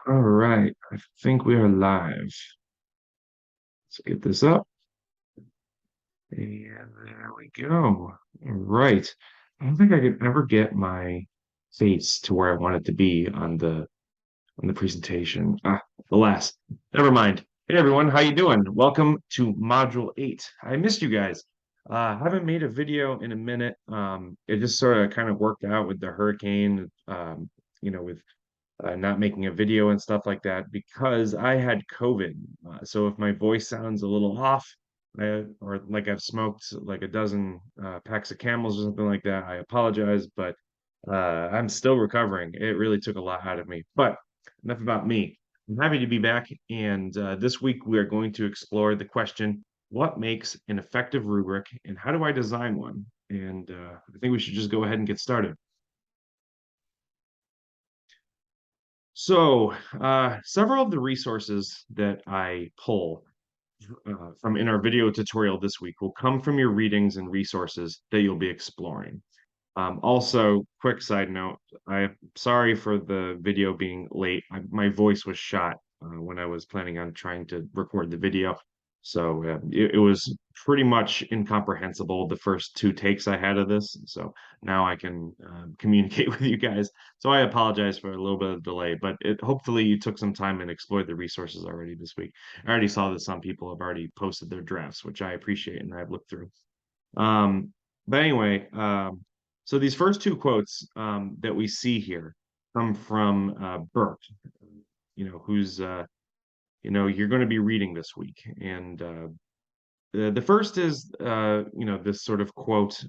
All right, I think we are live. Let's get this up. And there we go. All right. I don't think I could ever get my face to where I want it to be on the presentation. Alas, never mind. Hey everyone, how you doing? Welcome to Module 8. I missed you guys. I haven't made a video in a minute. It just sort of kind of worked out with the hurricane, with not making a video and stuff like that because I had COVID. So if my voice sounds a little off, or like I've smoked like a dozen packs of Camels or something like that, I apologize, but I'm still recovering. It really took a lot out of me. But enough about me. I'm happy to be back, and this week we are going to explore the question, what makes an effective rubric, and how do I design one? And I think we should just go ahead and get started. So, several of the resources that I pull from in our video tutorial this week will come from your readings and resources that you'll be exploring. Also, quick side note, I'm sorry for the video being late. My voice was shot when I was planning on trying to record the video. So it was pretty much incomprehensible the first two takes I had of this. So now I can communicate with you guys. So I apologize for a little bit of delay, but hopefully you took some time and explored the resources already this week. I already saw that some people have already posted their drafts, which I appreciate and I've looked through. Um, but anyway, so these first two quotes that we see here come from Bert, who's you're going to be reading this week, and the first is this sort of quote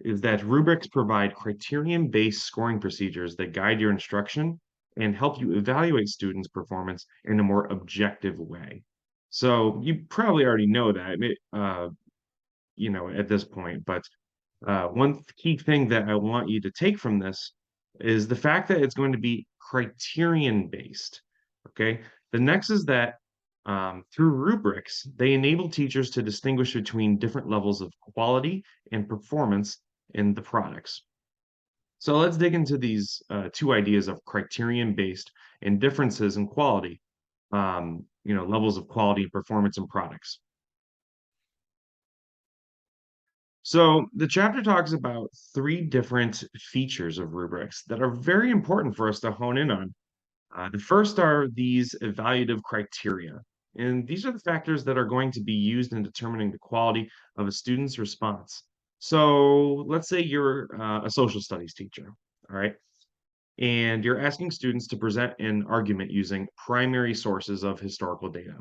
is that rubrics provide criterion-based scoring procedures that guide your instruction and help you evaluate students' performance in a more objective way. So you probably already know that, at this point, but one key thing that I want you to take from this is the fact that it's going to be criterion based. Okay. The next is that through rubrics, they enable teachers to distinguish between different levels of quality and performance in the products. So let's dig into these two ideas of criterion based and differences in quality, levels of quality and performance in products. So the chapter talks about three different features of rubrics that are very important for us to hone in on. The first are these evaluative criteria, and these are the factors that are going to be used in determining the quality of a student's response. So let's say you're a social studies teacher, all right, and you're asking students to present an argument using primary sources of historical data.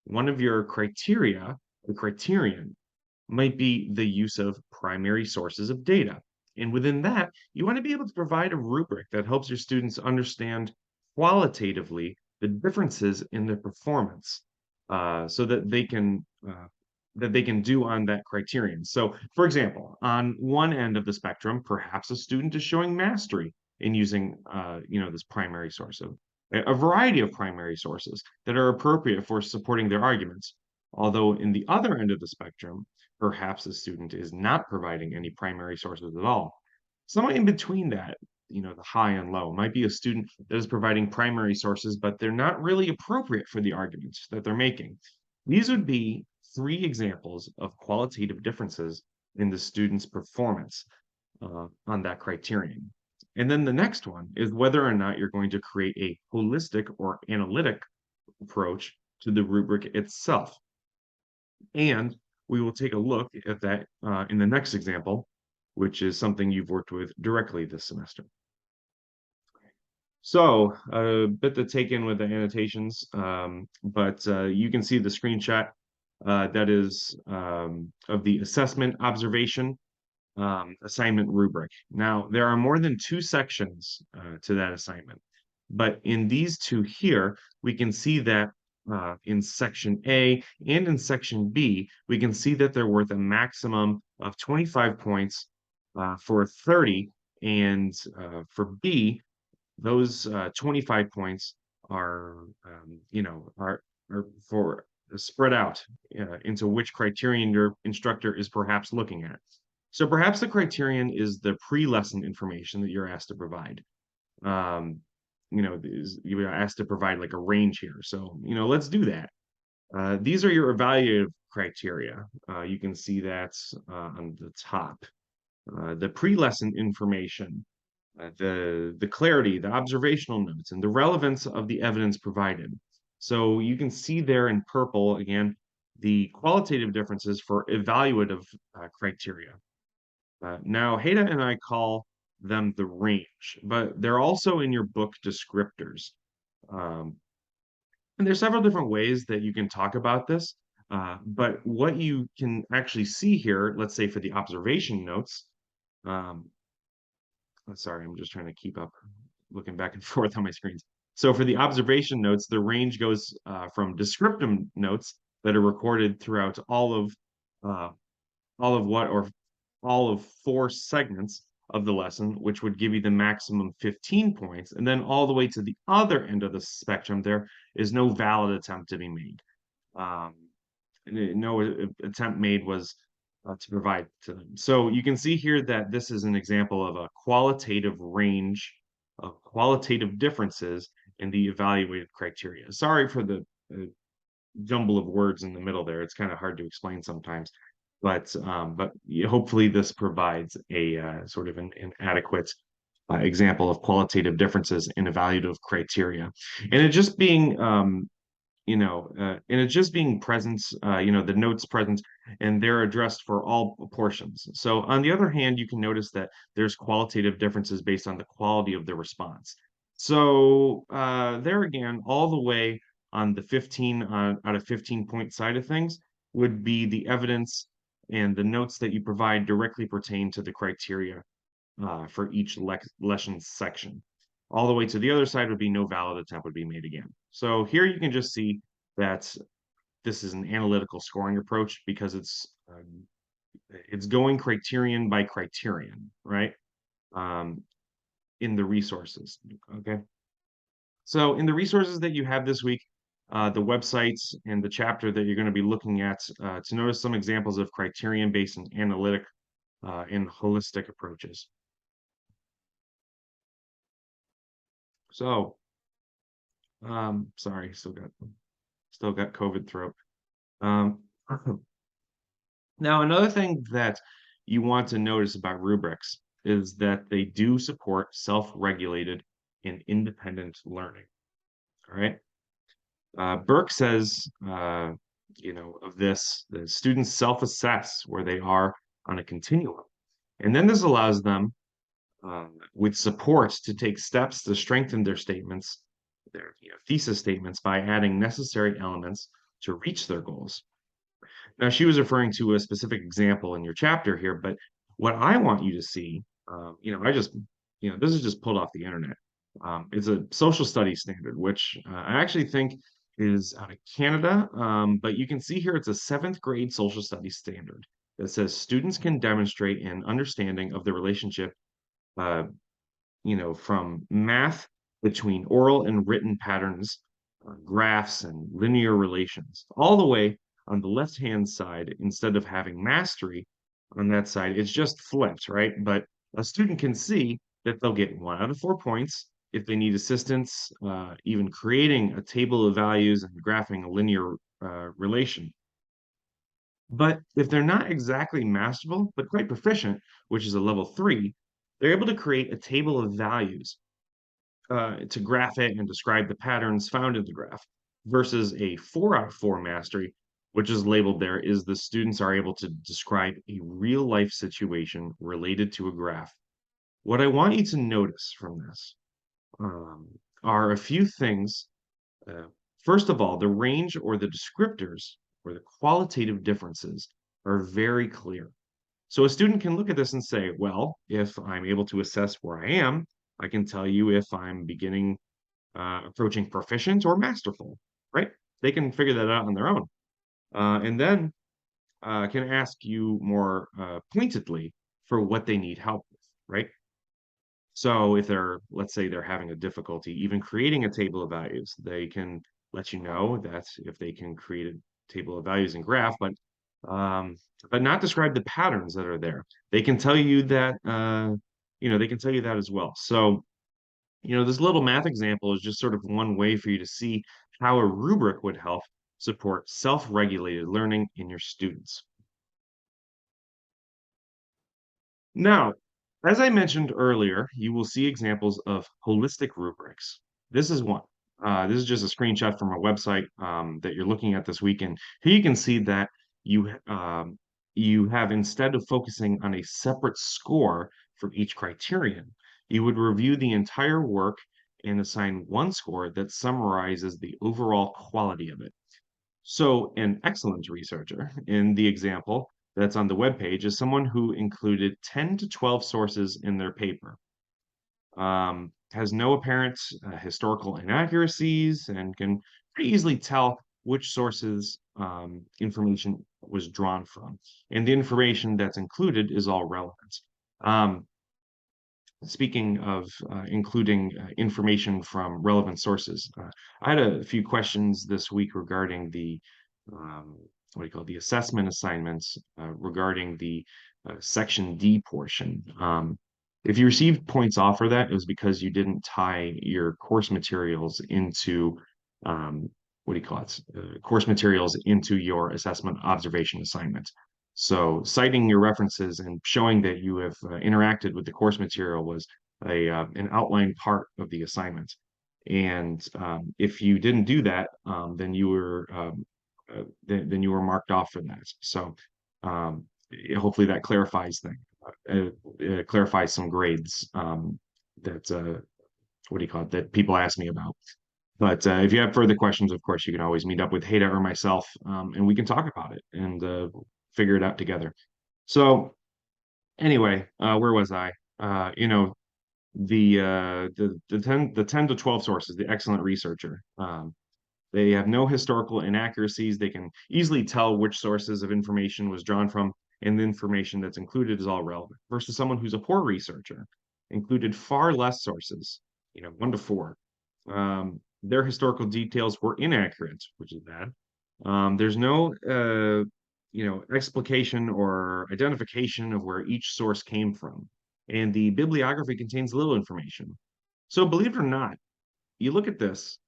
One of your criteria, the criterion, might be the use of primary sources of data. And within that, you want to be able to provide a rubric that helps your students understand qualitatively the differences in their performance so that they can do on that criterion. So, for example, on one end of the spectrum, perhaps a student is showing mastery in using this primary source of a variety of primary sources that are appropriate for supporting their arguments. Although in the other end of the spectrum, perhaps the student is not providing any primary sources at all. Somewhere in between that, the high and low might be a student that is providing primary sources, but they're not really appropriate for the arguments that they're making. These would be three examples of qualitative differences in the student's performance on that criterion. And then the next one is whether or not you're going to create a holistic or analytic approach to the rubric itself. And we will take a look at that in the next example, which is something you've worked with directly this semester. So a bit to take in with the annotations, but you can see the screenshot that is of the assessment observation assignment rubric. Now, there are more than two sections to that assignment, but in these two here, we can see that in section A and in section B, we can see that they're worth a maximum of 25 points for 30, and for B, those 25 points are, are for spread out into which criterion your instructor is perhaps looking at. So perhaps the criterion is the pre-lesson information that you're asked to provide. Um, you were asked to provide like a range here. So, let's do that. These are your evaluative criteria. You can see that on the top. The pre-lesson information, the clarity, the observational notes, and the relevance of the evidence provided. So you can see there in purple, again, the qualitative differences for evaluative criteria. Now, Heda and I call them the range, but they're also in your book descriptors. Um, and there's several different ways that you can talk about this. But what you can actually see here, let's say for the observation notes, um, sorry, I'm just trying to keep up, looking back and forth on my screens. So for the observation notes, the range goes from descriptive notes that are recorded throughout uh, all of what or all of 4 segments of the lesson, which would give you the maximum 15 points. And then all the way to the other end of the spectrum, there is no valid attempt to be made. Um, no attempt made was to provide to them. So you can see here that this is an example of a qualitative range of qualitative differences in the evaluated criteria. Sorry for the jumble of words in the middle there. It's kind of hard to explain sometimes, but hopefully this provides a sort of an adequate example of qualitative differences in evaluative criteria, and it just being and it's just being present, the notes present, and they're addressed for all portions. So on the other hand, you can notice that there's qualitative differences based on the quality of the response. So there again, all the way on the 15 out of 15 point side of things would be the evidence and the notes that you provide directly pertain to the criteria for each lesson section. All the way to the other side would be no valid attempt would be made again. So here you can just see that this is an analytical scoring approach because it's going criterion by criterion, right? Um, in the resources. Okay. So in the resources that you have this week, the websites and the chapter that you're going to be looking at to notice some examples of criterion-based and analytic and holistic approaches. So, sorry, still got COVID throat. Um, now, another thing that you want to notice about rubrics is that they do support self-regulated and independent learning. All right. Burke says, of this, the students self-assess where they are on a continuum. And then this allows them, with support, to take steps to strengthen their statements, their thesis statements, by adding necessary elements to reach their goals. Now, she was referring to a specific example in your chapter here, but what I want you to see, this is just pulled off the internet. It's a social studies standard, which I actually think is out of Canada. But you can see here it's a 7th grade social studies standard that says students can demonstrate an understanding of the relationship, uh, from math between oral and written patterns, graphs, and linear relations, all the way on the left-hand side. Instead of having mastery on that side, it's just flipped, right? But a student can see that they'll get 1 out of 4 points if they need assistance, even creating a table of values and graphing a linear relation. But if they're not exactly masterful, but quite proficient, which is a level 3, they're able to create a table of values to graph it and describe the patterns found in the graph, versus a 4 out of 4 mastery, which is labeled there, is the students are able to describe a real life situation related to a graph. What I want you to notice from this are a few things. Uh, First of all, the range or the descriptors or the qualitative differences are very clear. So a student can look at this and say, well, if I'm able to assess where I am, I can tell you if I'm approaching proficient or masterful, right? They can figure that out on their own. And then can ask you more pointedly for what they need help with, right? So if let's say they're having a difficulty even creating a table of values, they can let you know that if they can create a table of values and graph, but not describe the patterns that are there. They can tell you that, they can tell you that as well. So This little math example is just sort of one way for you to see how a rubric would help support self-regulated learning in your students. Now, as I mentioned earlier, you will see examples of holistic rubrics. This is one. This is just a screenshot from a website that you're looking at this weekend. Here you can see that you have, instead of focusing on a separate score for each criterion, you would review the entire work and assign one score that summarizes the overall quality of it. So, an excellent researcher in the example that's on the webpage is someone who included 10 to 12 sources in their paper, has no apparent historical inaccuracies, and can pretty easily tell which sources information was drawn from. And the information that's included is all relevant. Um, Speaking of including information from relevant sources, I had a few questions this week regarding the what do you call it, the assessment assignments regarding the Section D portion. If you received points off for that, it was because you didn't tie your course materials into what do you call it? Course materials into your assessment observation assignment. So citing your references and showing that you have interacted with the course material was an outline part of the assignment. And if you didn't do that, then you were marked off for that. So hopefully that clarifies things. It clarifies some grades that what do you call it, that people ask me about. But if you have further questions, of course, you can always meet up with Heda or myself, and we can talk about it and figure it out together. So anyway, where was I? The 10 to 12 sources, the excellent researcher. They have no historical inaccuracies. They can easily tell which sources of information was drawn from, and the information that's included is all relevant. Versus someone who's a poor researcher, included far less sources, 1 to 4. Their historical details were inaccurate, which is bad. There's no, explication or identification of where each source came from, and the bibliography contains little information. So, believe it or not, you look at this,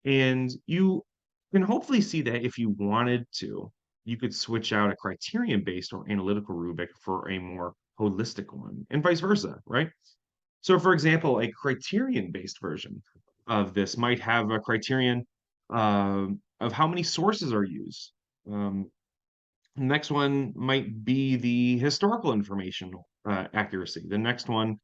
and you can hopefully see that if you wanted to, you could switch out a criterion-based or analytical rubric for a more holistic one, and vice versa, right? So, for example, a criterion-based version of this might have a criterion of how many sources are used. Um, Next one might be the historical information accuracy. The next one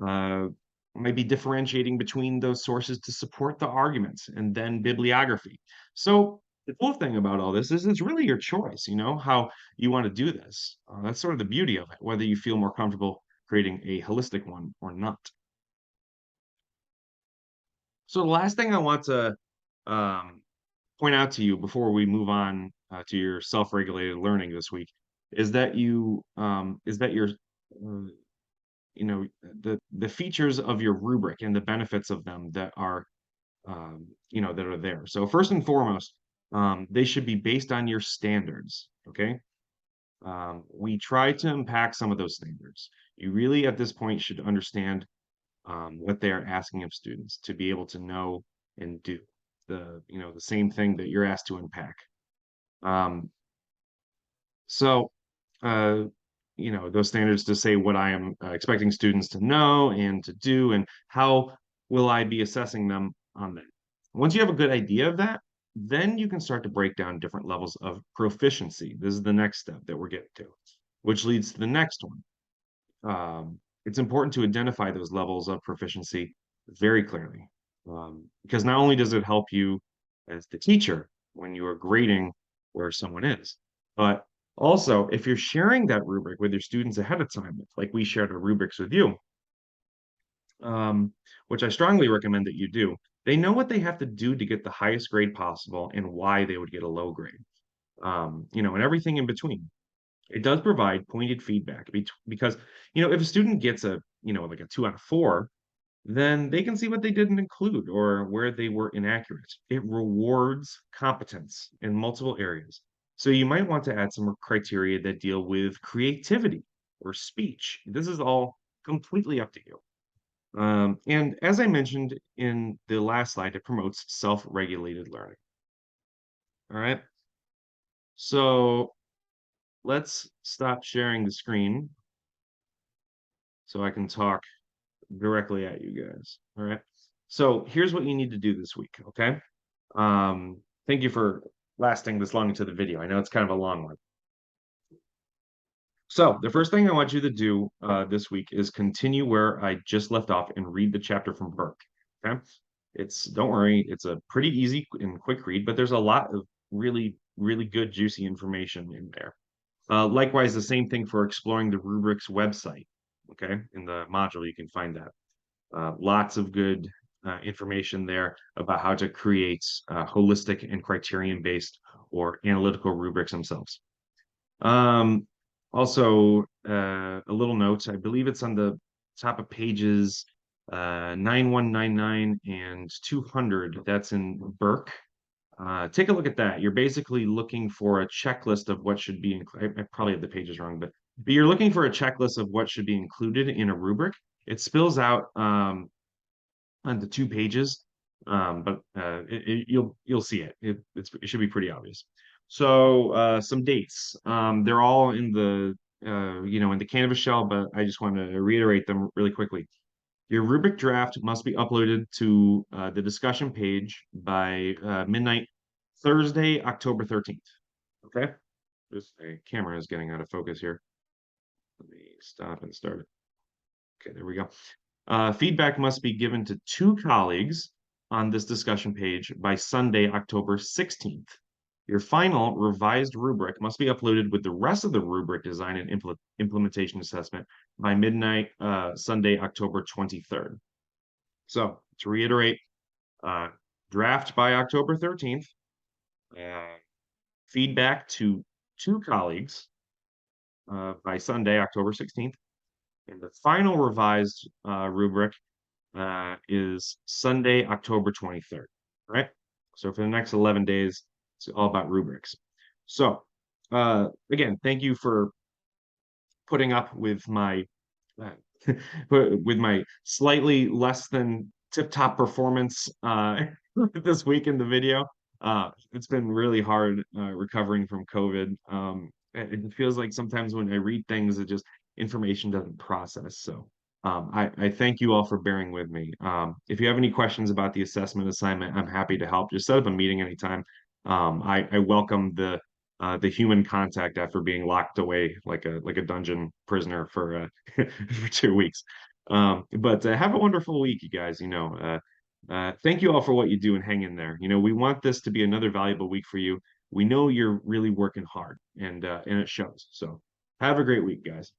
uh, might be differentiating between those sources to support the arguments, and then bibliography. So the cool thing about all this is it's really your choice, how you want to do this. That's sort of the beauty of it, whether you feel more comfortable creating a holistic one or not. So the last thing I want to um, point out to you before we move on to your self-regulated learning this week is that your uh, the features of your rubric and the benefits of them that are there. So first and foremost, they should be based on your standards. Okay, we try to unpack some of those standards. You really, at this point, should understand what they are asking of students to be able to know and do the same thing that you're asked to unpack. Um, so, uh, those standards to say what I am expecting students to know and to do, and how will I be assessing them on that. Once you have a good idea of that, then you can start to break down different levels of proficiency. This is the next step that we're getting to, which leads to the next one. It's important to identify those levels of proficiency very clearly, because not only does it help you as the teacher when you are grading where someone is, but also if you're sharing that rubric with your students ahead of time, like we shared our rubrics with you, um, which I strongly recommend that you do, they know what they have to do to get the highest grade possible and why they would get a low grade, and everything in between. It does provide pointed feedback because, if a student gets like a 2 out of 4, then they can see what they didn't include or where they were inaccurate. It rewards competence in multiple areas. So you might want to add some criteria that deal with creativity or speech. This is all completely up to you. And as I mentioned in the last slide, it promotes self-regulated learning. All right. So let's stop sharing the screen so I can talk directly at you guys. All right. So here's what you need to do this week. Okay. Thank you for lasting this long into the video. I know it's kind of a long one. So the first thing I want you to do this week is continue where I just left off and read the chapter from Burke. Okay. Don't worry, it's a pretty easy and quick read, but there's a lot of really, really good, juicy information in there. Likewise, the same thing for exploring the Rubrics website. Okay. In the module, you can find that. Lots of good information there about how to create holistic and criterion-based or analytical rubrics themselves. Um, Also, a little note, I believe it's on the top of pages 9199 and 200. That's in Burke. Take a look at that. You're basically looking for a checklist of what should be included. I probably have the pages wrong, but you're looking for a checklist of what should be included in a rubric. It spills out on the 2 pages, but you'll see it. It should be pretty obvious. So some dates. They're all in the in the Canvas shell, but I just want to reiterate them really quickly. Your rubric draft must be uploaded to the discussion page by midnight Thursday, October 13th. Okay. This camera is getting out of focus here. Let me stop and start it. Okay, there we go. Feedback must be given to 2 colleagues on this discussion page by Sunday, October 16th. Your final revised rubric must be uploaded with the rest of the rubric design and implementation assessment by midnight, Sunday, October 23rd. So to reiterate, draft by October 13th, feedback to 2 colleagues by Sunday, October 16th, and the final revised rubric is Sunday, October 23rd, right? So for the next 11 days, it's all about rubrics. So again, thank you for putting up with my uh, with my slightly less than tip-top performance this week in the video. It's been really hard recovering from COVID. It feels like sometimes when I read things, it just information doesn't process. So I thank you all for bearing with me. If you have any questions about the assessment assignment, I'm happy to help. Just set up a meeting anytime. I welcome the human contact after being locked away like a dungeon prisoner for for 2 weeks. But have a wonderful week, you guys. Thank you all for what you do and hang in there. We want this to be another valuable week for you. We know you're really working hard, and it shows. So have a great week, guys.